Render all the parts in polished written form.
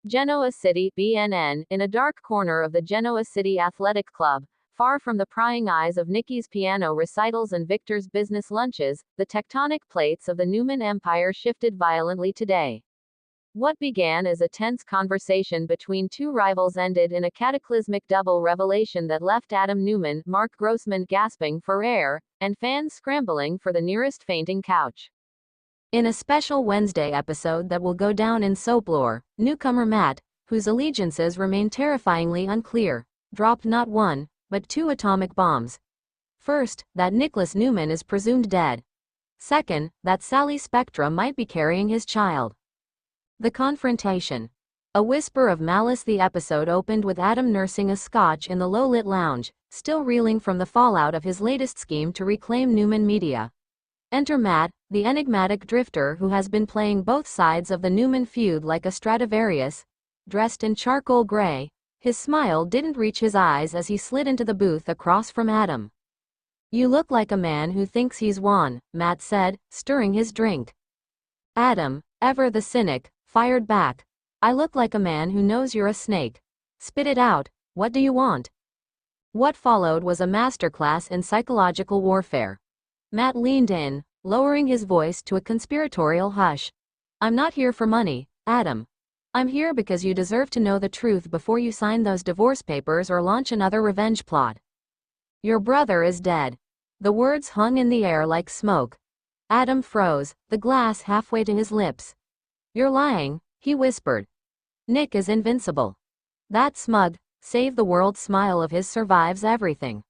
Genoa City, BNN, in a dark corner of the Genoa City Athletic Club, far from the prying eyes of Nicky's piano recitals and Victor's business lunches, the tectonic plates of the Newman Empire shifted violently today. What began as a tense conversation between two rivals ended in a cataclysmic double revelation that left Adam Newman, Mark Grossman gasping for air, and fans scrambling for the nearest fainting couch. In a special Wednesday episode that will go down in soap lore, newcomer Matt, whose allegiances remain terrifyingly unclear, dropped not one, but two atomic bombs. First, that Nicholas Newman is presumed dead. Second, that Sally Spectra might be carrying his child. The confrontation. A whisper of malice. The episode opened with Adam nursing a scotch in the low-lit lounge, still reeling from the fallout of his latest scheme to reclaim Newman Media. Enter Matt, the enigmatic drifter who has been playing both sides of the Newman feud like a Stradivarius. Dressed in charcoal gray, his smile didn't reach his eyes as he slid into the booth across from Adam. "You look like a man who thinks he's won," Matt said, stirring his drink. Adam, ever the cynic, fired back. "I look like a man who knows you're a snake. Spit it out, what do you want?" What followed was a masterclass in psychological warfare. Matt leaned in, lowering his voice to a conspiratorial hush. "I'm not here for money, Adam. I'm here because you deserve to know the truth before you sign those divorce papers or launch another revenge plot. Your brother is dead." The words hung in the air like smoke. Adam froze, the glass halfway to his lips. "You're lying," he whispered. "Nick is invincible." That smug, save-the-world smile of his survives everything.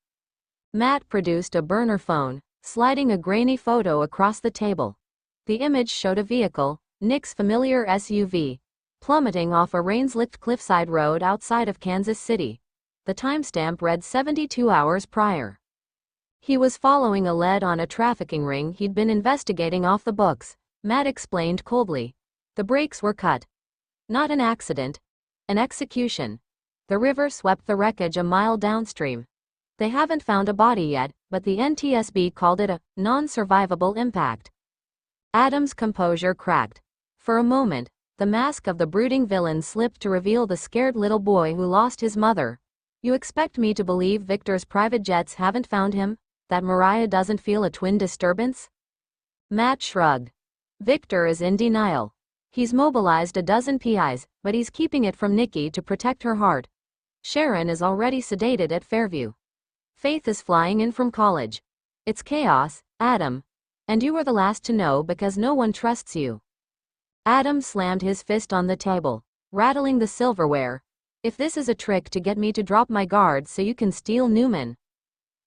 Matt produced a burner phone, sliding a grainy photo across the table. The image showed a vehicle, Nick's familiar SUV, plummeting off a rain-slicked cliffside road outside of Kansas City. The timestamp read 72 hours prior. He was following a lead on a trafficking ring he'd been investigating off the books, Matt explained coldly. The brakes were cut. Not an accident. An execution. The river swept the wreckage a mile downstream. They haven't found a body yet, but the NTSB called it a non-survivable impact. Adam's composure cracked. For a moment, the mask of the brooding villain slipped to reveal the scared little boy who lost his mother. "You expect me to believe Victor's private jets haven't found him? That Mariah doesn't feel a twin disturbance?" Matt shrugged. "Victor is in denial. He's mobilized a dozen PIs, but he's keeping it from Nikki to protect her heart. Sharon is already sedated at Fairview. Faith is flying in from college. It's chaos, Adam. And you were the last to know because no one trusts you." Adam slammed his fist on the table, rattling the silverware. "If this is a trick to get me to drop my guard so you can steal Newman."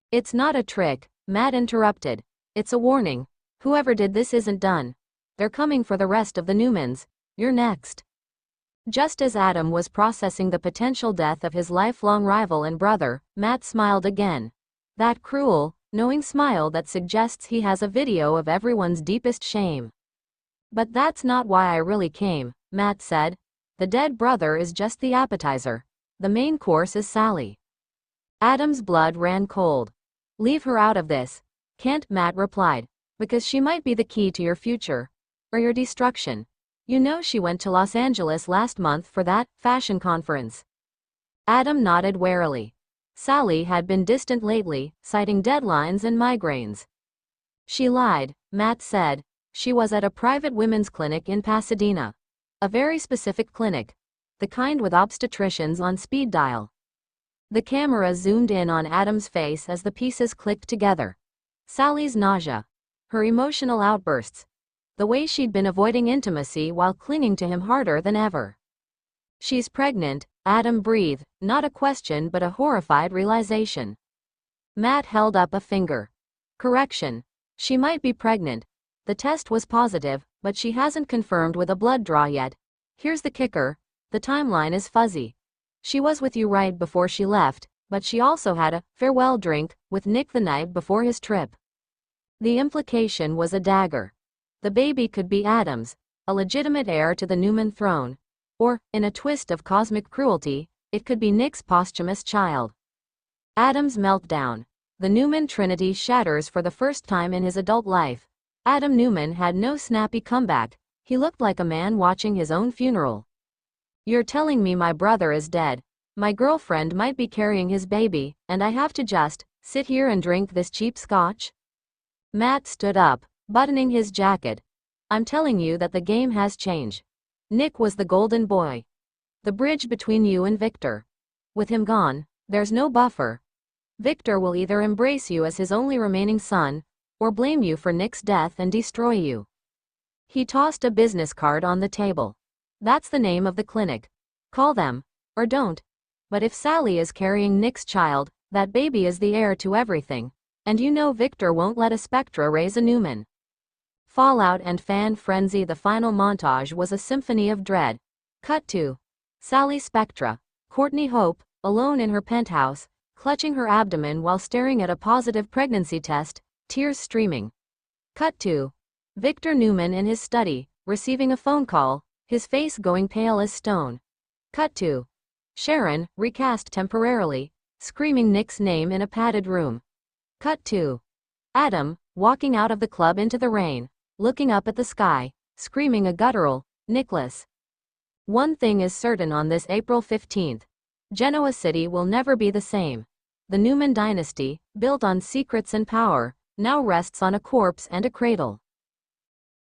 "It's not a trick," Matt interrupted. "It's a warning. Whoever did this isn't done. They're coming for the rest of the Newmans. You're next." Just as Adam was processing the potential death of his lifelong rival and brother, Matt smiled again. That cruel, knowing smile that suggests he has a video of everyone's deepest shame. "But that's not why I really came," Matt said. "The dead brother is just the appetizer. The main course is Sally." Adam's blood ran cold. "Leave her out of this." "Can't," Matt replied. "Because she might be the key to your future. Or your destruction. You know she went to Los Angeles last month for that fashion conference." Adam nodded warily. Sally had been distant lately, citing deadlines and migraines. "She lied," Matt said. "She was at a private women's clinic in Pasadena. A very specific clinic. The kind with obstetricians on speed dial." The camera zoomed in on Adam's face as the pieces clicked together. Sally's nausea. Her emotional outbursts. The way she'd been avoiding intimacy while clinging to him harder than ever. "She's pregnant," Adam breathed, not a question but a horrified realization. Matt held up a finger. "Correction. She might be pregnant. The test was positive, but she hasn't confirmed with a blood draw yet. Here's the kicker. The timeline is fuzzy. She was with you right before she left, but she also had a farewell drink with Nick the night before his trip." The implication was a dagger. The baby could be Adam's, a legitimate heir to the Newman throne. Or, in a twist of cosmic cruelty, it could be Nick's posthumous child. Adam's meltdown. The Newman trinity shatters for the first time in his adult life. Adam Newman had no snappy comeback. He looked like a man watching his own funeral. You're telling me my brother is dead. My girlfriend might be carrying his baby, and I have to just sit here and drink this cheap scotch? Matt stood up, buttoning his jacket. I'm telling you that the game has changed. Nick was the golden boy. The bridge between you and Victor. With him gone, there's no buffer. Victor will either embrace you as his only remaining son, or blame you for Nick's death and destroy you. He tossed a business card on the table. That's the name of the clinic. Call them, or don't. But if Sally is carrying Nick's child, that baby is the heir to everything. And you know Victor won't let a Spectra raise a Newman. Fallout and fan frenzy. The final montage was a symphony of dread. Cut to Sally Spectra. Courtney Hope, alone in her penthouse, clutching her abdomen while staring at a positive pregnancy test, tears streaming. Cut to Victor Newman in his study, receiving a phone call, his face going pale as stone. Cut to Sharon, recast temporarily, screaming Nick's name in a padded room. Cut to Adam, walking out of the club into the rain, looking up at the sky, screaming a guttural, Nicholas. One thing is certain on this April 15th. Genoa City will never be the same. The Newman dynasty, built on secrets and power, now rests on a corpse and a cradle.